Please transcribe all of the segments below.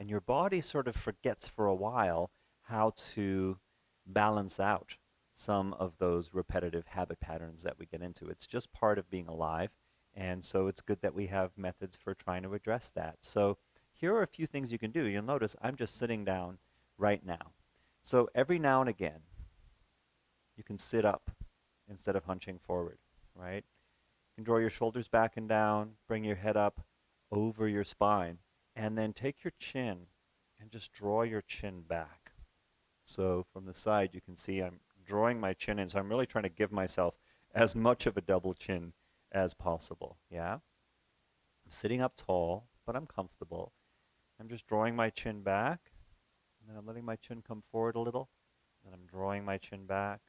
And your body sort of forgets for a while how to balance out some of those repetitive habit patterns that we get into. It's just part of being alive. And so it's good that we have methods for trying to address that. So here are a few things you can do. You'll notice I'm just sitting down right now. So every now and again, you can sit up instead of hunching forward, right? You can draw your shoulders back and down, bring your head up over your spine, and then take your chin and just draw your chin back. So from the side, you can see I'm drawing my chin in, so I'm really trying to give myself as much of a double chin as possible, yeah? I'm sitting up tall, but I'm comfortable. I'm just drawing my chin back, and then I'm letting my chin come forward a little, and I'm drawing my chin back,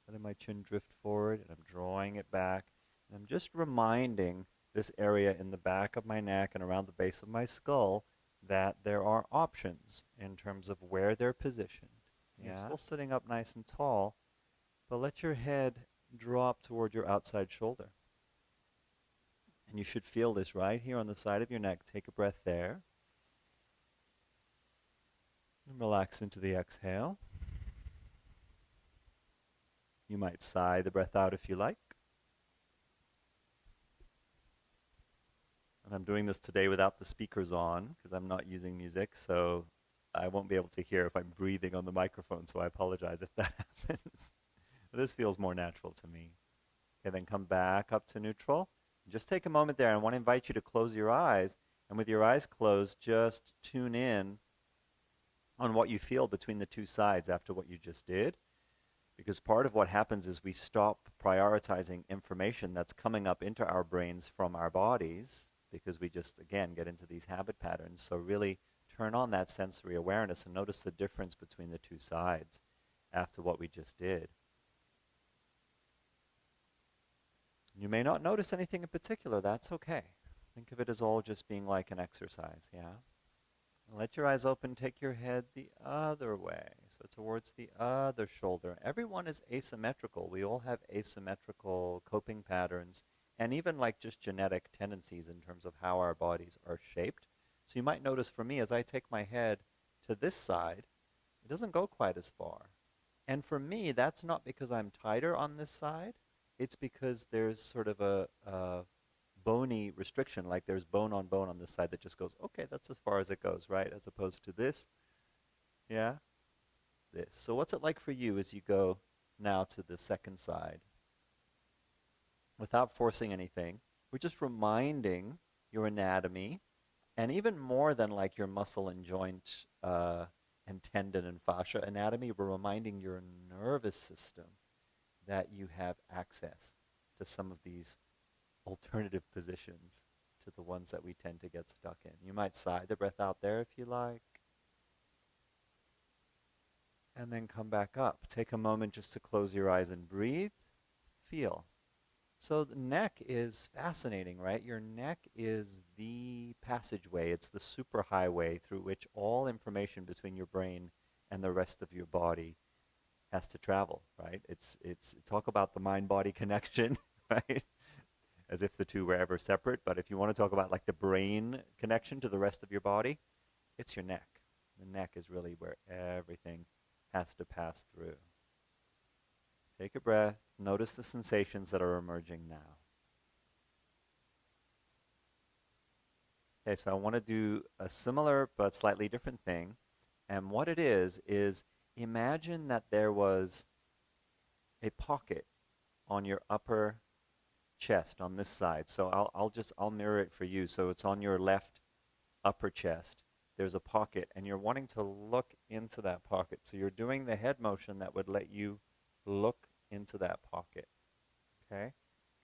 letting my chin drift forward, and I'm drawing it back. And I'm just reminding this area in the back of my neck and around the base of my skull that there are options in terms of where they're positioned. Yeah? You're still sitting up nice and tall, but let your head drop toward your outside shoulder. And you should feel this right here on the side of your neck. Take a breath there. And relax into the exhale. You might sigh the breath out if you like. And I'm doing this today without the speakers on because I'm not using music, so I won't be able to hear if I'm breathing on the microphone, so I apologize if that happens. This feels more natural to me. Okay, then come back up to neutral. Just take a moment there. I want to invite you to close your eyes, and with your eyes closed, just tune in on what you feel between the two sides after what you just did. Because part of what happens is we stop prioritizing information that's coming up into our brains from our bodies because we just, again, get into these habit patterns. So really turn on that sensory awareness and notice the difference between the two sides after what we just did. You may not notice anything in particular. That's okay. Think of it as all just being like an exercise, yeah? Let your eyes open. Take your head the other way, so towards the other shoulder. Everyone is asymmetrical. We all have asymmetrical coping patterns and even like just genetic tendencies in terms of how our bodies are shaped. So you might notice for me, as I take my head to this side, it doesn't go quite as far. And for me, that's not because I'm tighter on this side. It's because there's sort of a bony restriction, like there's bone on this side that just goes, okay, that's as far as it goes, right? As opposed to this, yeah, this. So what's it like for you as you go now to the second side? Without forcing anything, we're just reminding your anatomy, and even more than like your muscle and joint and tendon and fascia anatomy, we're reminding your nervous system that you have access to some of these alternative positions to the ones that we tend to get stuck in. You might sigh the breath out there if you like. And then come back up. Take a moment just to close your eyes and breathe. Feel. So the neck is fascinating, right? Your neck is the passageway. It's the superhighway through which all information between your brain and the rest of your body has to travel, right? It's talk about the mind-body connection, right? As if the two were ever separate. But if you want to talk about like the brain connection to the rest of your body, it's your neck. The neck is really where everything has to pass through. Take a breath. Notice the sensations that are emerging now. Okay, so I want to do a similar but slightly different thing. And what it is imagine that there was a pocket on your upper chest on this side. So I'll mirror it for you. So it's on your left upper chest. There's a pocket and you're wanting to look into that pocket. So you're doing the head motion that would let you look into that pocket. Okay?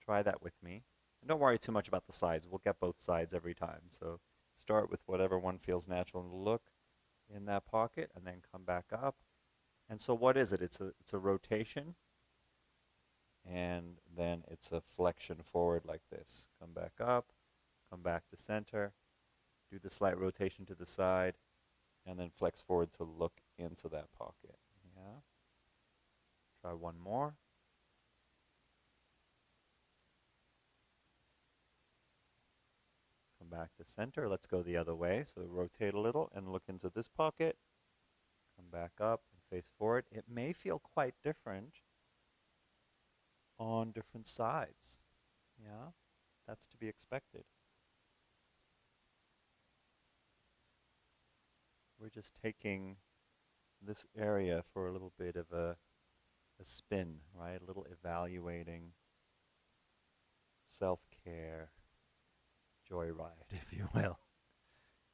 Try that with me. And don't worry too much about the sides. We'll get both sides every time. So start with whatever one feels natural and look in that pocket and then come back up. And so what is it? It's a rotation. And then it's a flexion forward like this. Come back up, come back to center, do the slight rotation to the side, and then flex forward to look into that pocket. Yeah. Try one more. Come back to center. Let's go the other way. So rotate a little and look into this pocket. Come back up and face forward. It may feel quite different on different sides. Yeah, that's to be expected. We're just taking this area for a little bit of a spin, right? A little evaluating, self-care, joyride, if you will.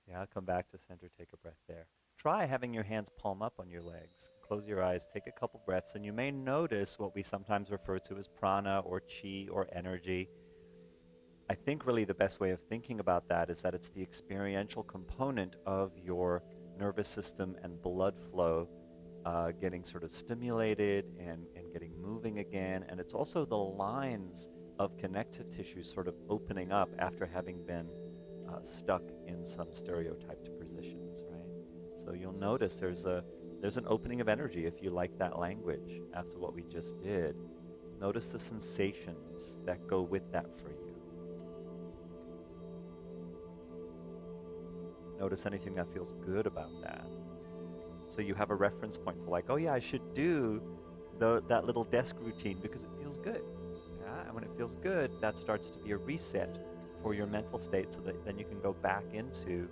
Yeah, come back to center, take a breath there. Try having your hands palm up on your legs. Close your eyes, take a couple breaths, and you may notice what we sometimes refer to as prana or chi or energy. I think really the best way of thinking about that is that it's the experiential component of your nervous system and blood flow getting sort of stimulated and getting moving again. And it's also the lines of connective tissue sort of opening up after having been stuck in some stereotyped positions, right? So you'll notice there's an opening of energy if you like that language after what we just did. Notice the sensations that go with that for you. Notice anything that feels good about that. So you have a reference point for like, oh yeah, I should do that little desk routine because it feels good. Yeah? And when it feels good, that starts to be a reset for your mental state so that then you can go back into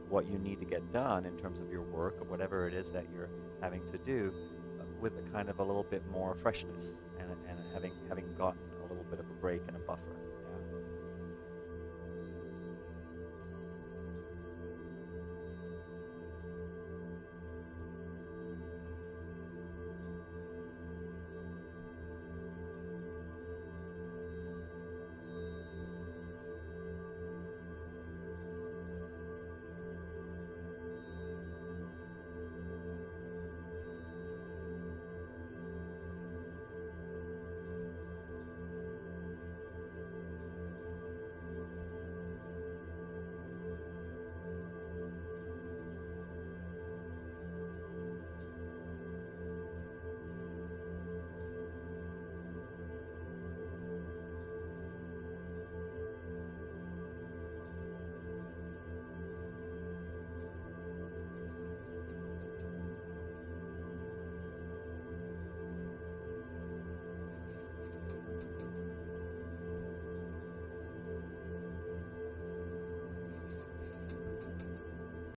what you need to get done in terms of your work or whatever it is that you're having to do with a kind of a little bit more freshness and having gotten a little bit of a break and a buffer.